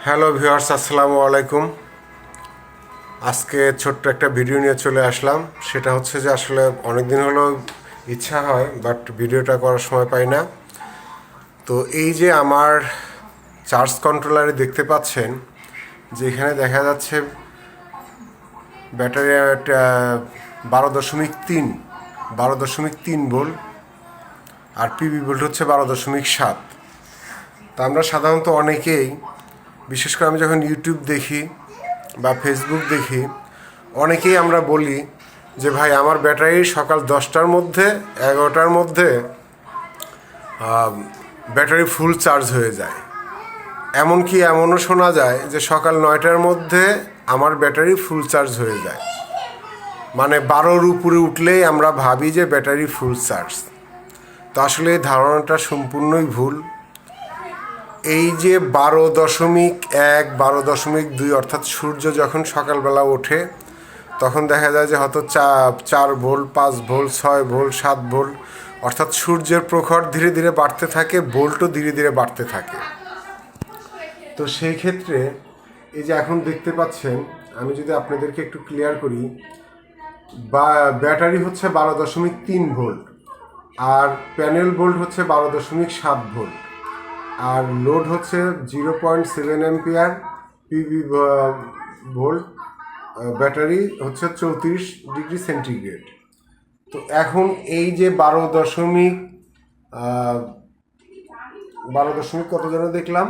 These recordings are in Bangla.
হ্যালো ভিউয়ার্স, আসসালামু আলাইকুম। আজকে ছোট্ট একটা ভিডিও নিয়ে চলে আসলাম। সেটা হচ্ছে যে আসলে অনেক দিন হলো ইচ্ছা হয়, বাট ভিডিওটা করার সময় পাই না। তো এই যে আমার চার্জ কন্ট্রোলারে দেখতে পাচ্ছেন যে এখানে দেখা যাচ্ছে ব্যাটারি 12.3 ভোল্ট, আর পিবি ভোল্ট হচ্ছে 12.7। তা আমরা সাধারণত অনেকেই, বিশেষ করে আমি যখন ইউটিউব দেখি বা ফেসবুক দেখি, অনেকেই আমরা বলি যে ভাই আমার ব্যাটারি সকাল 10টার মধ্যে 11টার মধ্যে ব্যাটারি ফুল চার্জ হয়ে যায়। এমনকি এমনও শোনা যায় যে সকাল 9টার মধ্যে আমার ব্যাটারি ফুল চার্জ হয়ে যায়। মানে 12-র উপরে উঠলেই আমরা ভাবি যে ব্যাটারি ফুল চার্জ। তো আসলে এই ধারণাটা সম্পূর্ণই ভুল। এই যে 12.1, 12.2 অর্থাৎ সূর্য যখন সকালবেলা ওঠে তখন দেখা যায় যে হয়তো 4 ভোল্ট, 5 ভোল্ট, 6 ভোল্ট, 7 ভোল্ট, অর্থাৎ সূর্যের প্রখর ধীরে ধীরে বাড়তে থাকে, ভোল্টও ধীরে ধীরে বাড়তে থাকে। তো সেই ক্ষেত্রে এই যে এখন দেখতে পাচ্ছেন, আমি যদি আপনাদেরকে একটু ক্লিয়ার করি, বা ব্যাটারি হচ্ছে 12.3 ভোল্ট, আর প্যানেল ভোল্ট হচ্ছে 12.7 ভোল্ট, আর লোড হচ্ছে 0.7 অ্যাম্পিয়ার, পিভি ভোল্ট, ব্যাটারি হচ্ছে 34°C। তো এখন এই যে 12 দশমিক কত যেন দেখলাম,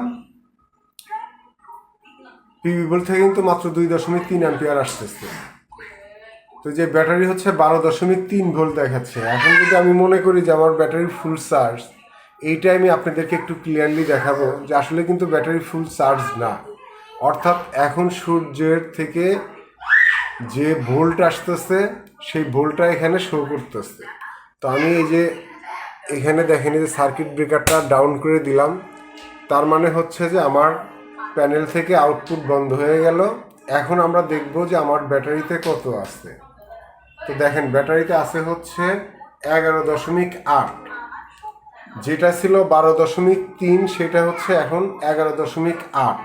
পিভি ভোল্ট থেকে কিন্তু মাত্র 2.3 অ্যাম্পিয়ার আসতেছে। তো যে ব্যাটারি হচ্ছে 12.3 ভোল্ট দেখাচ্ছে। এখন যদি আমি মনে করি যে আমার ব্যাটারি ফুল চার্জ, এইটাই আমি আপনাদেরকে একটু ক্লিয়ারলি দেখাবো যে আসলে কিন্তু ব্যাটারি ফুল চার্জ না। অর্থাৎ এখন সূর্যের থেকে যে ভোল্ট আসতেছে সেই ভোল্টটা এখানে শো করতেছে। তো আমি এই যে এখানে দেখেন যে সার্কিট ব্রেকারটা ডাউন করে দিলাম, তার মানে হচ্ছে যে আমার প্যানেল থেকে আউটপুট বন্ধ হয়ে গেল। এখন আমরা দেখব যে আমার ব্যাটারিতে কত আছে। তো দেখেন ব্যাটারিতে আছে হচ্ছে 11.8, যেটা ছিল 12.3, সেটা হচ্ছে এখন 11.8।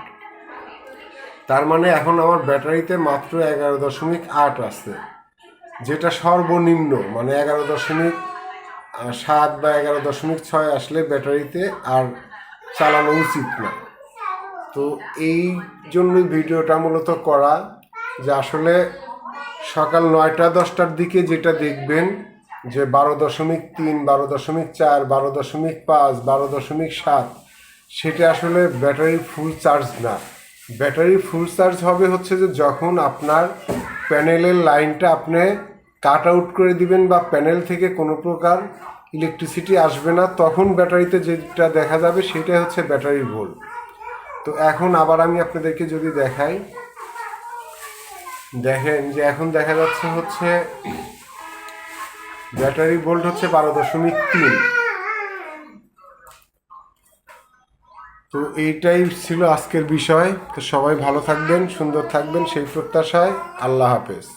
তার মানে এখন আমার ব্যাটারিতে মাত্র 11.8 আছে, যেটা সর্বনিম্ন। মানে 11.7 বা 11.6 আসলে ব্যাটারিতে আর চালানো উচিত না। তো এই জন্যই ভিডিওটা মূলত করা, যে আসলে সকাল 9টা-10টার দিকে যেটা দেখবেন যে 12.3, 12.4, 12.5, 12.7, সেটা আসলে ব্যাটারি ফুল চার্জ না। ব্যাটারি ফুল চার্জ হবে হচ্ছে যে যখন আপনার প্যানেলের লাইনটা আপনি কাট আউট করে দিবেন বা প্যানেল থেকে কোনো প্রকার ইলেকট্রিসিটি আসবে না, তখন ব্যাটারিতে যেটা দেখা যাবে সেটাই হচ্ছে ব্যাটারি ভোল্ট। তো এখন আবার আমি আপনাদেরকে যদি দেখাই, দেখেন যে এখন দেখা যাচ্ছে হচ্ছে ব্যাটারি ভোল্ট হচ্ছে 12.3। তো এইটাই ছিল আজকের বিষয়। তো সবাই ভালো থাকবেন, সুন্দর থাকবেন, সেই প্রত্যাশায়। আল্লাহ হাফেজ।